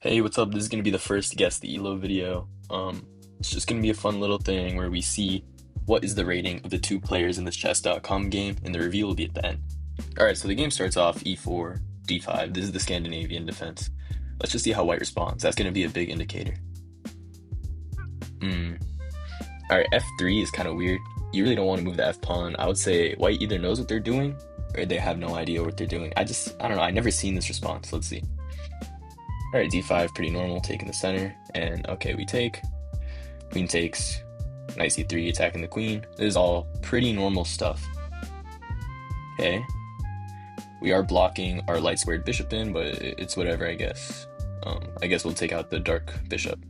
Hey, what's up? This is gonna be the first Guess the ELO video. It's just gonna be a fun little thing where we see what is the rating of the two players in this chess.com game, and the reveal will be at the end. Alright, so the game starts off e4, d5. This is the Scandinavian defense. Let's just see how white responds. That's gonna be a big indicator. Hmm. Alright, f3 is kind of weird. You really don't want to move the f pawn. I would say white either knows what they're doing or they have no idea what they're doing. I don't know. I never seen this response. Let's see. All right, d5, pretty normal, taking the center. And okay, we take. Queen takes. Knight c3, attacking the queen. This is all pretty normal stuff. Okay. We are blocking our light squared bishop in, but it's whatever, I guess. I guess we'll take out the dark bishop.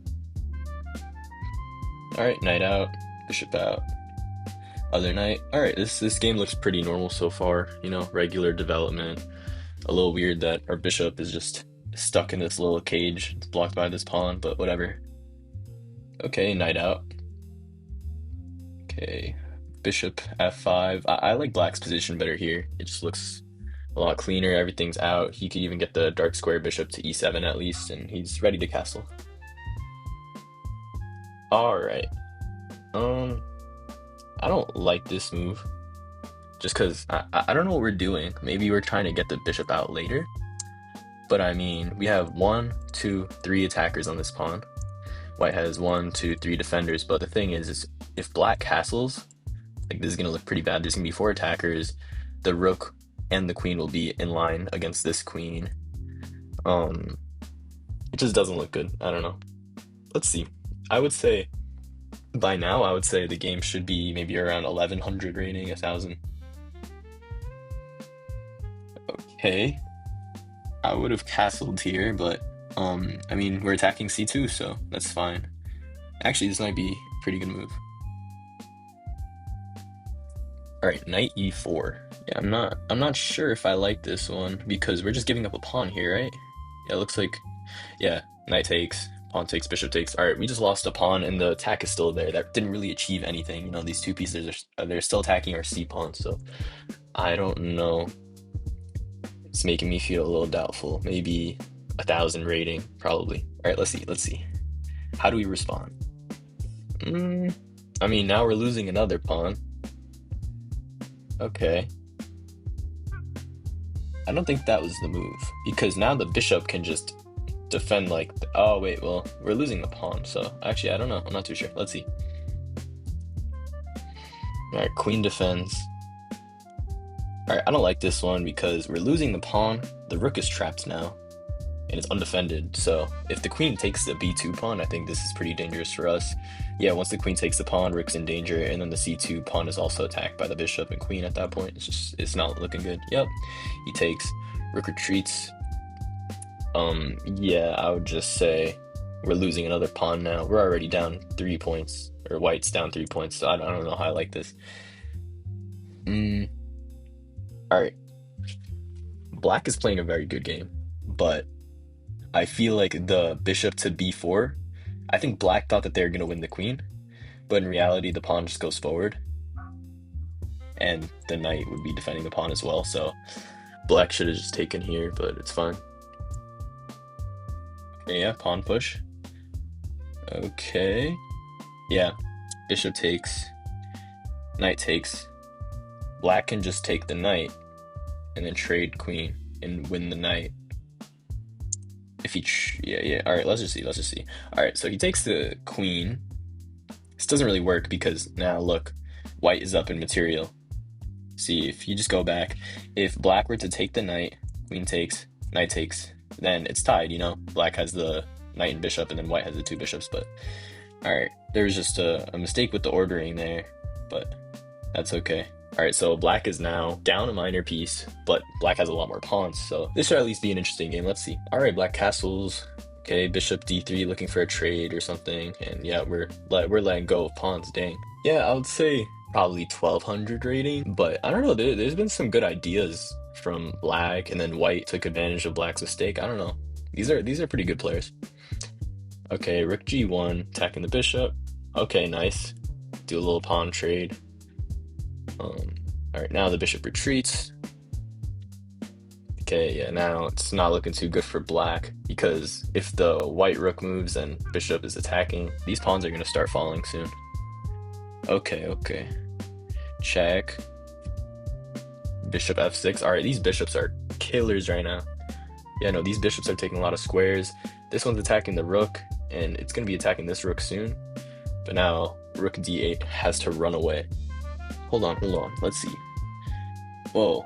All right, knight out, bishop out. Other knight. All right, this game looks pretty normal so far. You know, regular development. A little weird that our bishop is just stuck in this little cage. It's blocked by this pawn, but whatever. Okay, knight out. Okay, bishop f5. I like black's position better here. It just looks a lot cleaner. Everything's out. He could even get the dark square bishop to e7 at least, and he's ready to castle. All right. Um, I don't like this move just because I don't know what we're doing. Maybe we're trying to get the bishop out later. But I mean, we have one, two, three attackers on this pawn. White has one, two, three defenders. But the thing is if black castles, like this is gonna look pretty bad. There's gonna be four attackers. The rook and the queen will be in line against this queen. Um, it just doesn't look good. I don't know. Let's see. I would say by now, I would say the game should be maybe around 1100 rating, 1000. Okay. I would have castled here, but I mean, we're attacking c2, so that's fine. Actually, this might be a pretty good move. All right, knight e4. Yeah, I'm not sure if I like this one because we're just giving up a pawn here, right? Yeah, it looks like, yeah, knight takes, pawn takes, bishop takes. All right, we just lost a pawn and the attack is still there. That didn't really achieve anything. You know, these two pieces are they're still attacking our c pawn, so I don't know. It's making me feel a little doubtful. Maybe 1000 rating, probably. All right, let's see. How do we respond? I mean, now we're losing another pawn. Okay. I don't think that was the move because now the bishop can just defend like, oh wait, well, we're losing the pawn. So actually, I don't know. I'm not too sure. Let's see. All right, queen defends. All right, I don't like this one because we're losing the pawn. The rook is trapped now and it's undefended. So if the queen takes the b2 pawn, I think this is pretty dangerous for us. Yeah, once the queen takes the pawn, rook's in danger, and then the c2 pawn is also attacked by the bishop and queen at that point. It's not looking good. Yep, he takes, rook retreats. Yeah, I would just say we're losing another pawn now. We're already down 3 points, or white's down 3 points, so I don't know how I like this. All right, black is playing a very good game, but I feel like the bishop to b4, I think black thought that they were going to win the queen, but in reality, the pawn just goes forward, and the knight would be defending the pawn as well, so black should have just taken here, but it's fine. Okay, yeah, pawn push. Okay. Yeah, bishop takes, knight takes. Black can just take the knight and then trade queen and win the knight. If he, yeah. All right, let's just see. All right, so he takes the queen. This doesn't really work because now look, white is up in material. See, if you just go back, if black were to take the knight, queen takes, knight takes, then it's tied, you know? Black has the knight and bishop, and then white has the two bishops, but all right, there was just a mistake with the ordering there, but that's okay. All right, so black is now down a minor piece, but black has a lot more pawns, so this should at least be an interesting game. Let's see. All right, black castles. Okay, bishop d3 looking for a trade or something, and yeah, we're letting go of pawns. Dang. Yeah, I would say probably 1200 rating, but I don't know. There's been some good ideas from black, and then white took advantage of black's mistake. I don't know. These are pretty good players. Okay, rook g1, attacking the bishop. Okay, nice. Do a little pawn trade. All right, now the bishop retreats. Okay, yeah, now it's not looking too good for black because if the white rook moves and bishop is attacking, these pawns are going to start falling soon. Okay, okay. Check. Bishop f6. All right, these bishops are killers right now. Yeah, no, these bishops are taking a lot of squares. This one's attacking the rook, and it's going to be attacking this rook soon. But now rook d8 has to run away. Hold on, hold on. Let's see. Whoa.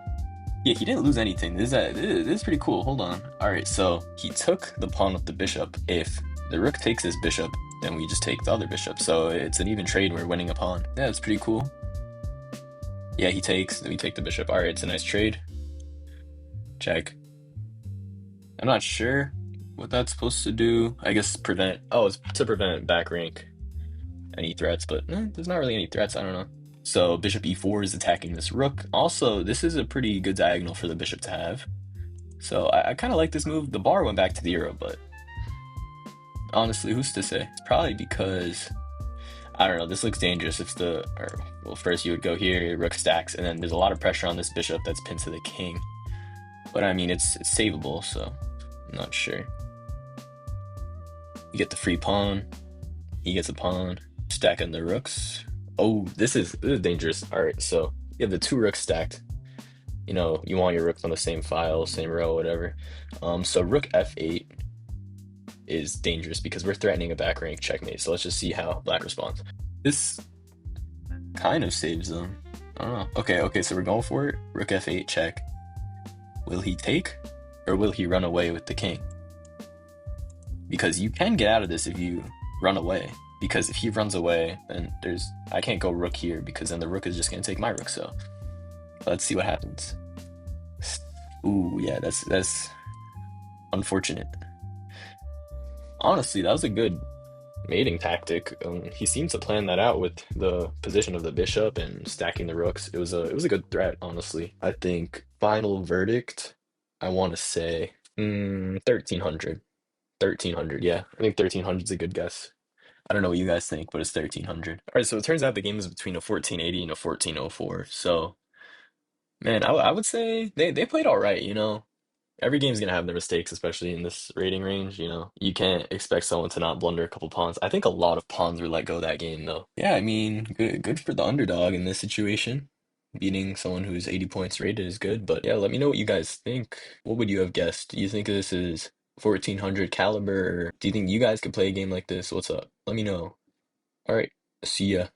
Yeah, he didn't lose anything. This is pretty cool. Hold on. All right, so he took the pawn with the bishop. If the rook takes his bishop, then we just take the other bishop. So it's an even trade. We're winning a pawn. Yeah, it's pretty cool. Yeah, he takes, then we take the bishop. All right, it's a nice trade. Check. I'm not sure what that's supposed to do. I guess prevent. Oh, it's to prevent back rank any threats, but there's not really any threats. I don't know. So bishop e4 is attacking this rook. Also, this is a pretty good diagonal for the bishop to have. So I kind of like this move. The bar went back to 0, but honestly, who's to say? It's probably because, I don't know, this looks dangerous if well, first you would go here, rook stacks, and then there's a lot of pressure on this bishop that's pinned to the king. But I mean, it's savable, so I'm not sure. You get the free pawn. He gets a pawn. Stacking the rooks. Oh, this is dangerous. All right, so you have the 2 rooks stacked. You know, you want your rooks on the same file, same row, whatever. So rook f8 is dangerous because we're threatening a back rank checkmate. So let's just see how black responds. This kind of saves them. I don't know. Okay, okay, so we're going for it. Rook f8 check. Will he take or will he run away with the king? Because you can get out of this if you run away. Because if he runs away, then I can't go rook here because then the rook is just gonna take my rook. So let's see what happens. Ooh, yeah, that's unfortunate. Honestly, that was a good mating tactic. He seemed to plan that out with the position of the bishop and stacking the rooks. It was a good threat, honestly. I think final verdict, I want to say 1300. 1300, yeah. I think 1300 is a good guess. I don't know what you guys think, but it's 1300. All right, so it turns out the game is between a 1480 and a 1404. So, man, I would say they played all right, you know. Every game's gonna have their mistakes, especially in this rating range, you know. You can't expect someone to not blunder a couple pawns. I think a lot of pawns were let go that game though. Yeah, I mean, good for the underdog in this situation. Beating someone who's 80 points rated is good, but yeah, let me know what you guys think. What would you have guessed? Do you think this is 1400 caliber? Or do you think you guys could play a game like this? What's up? Let me know. All right, see ya.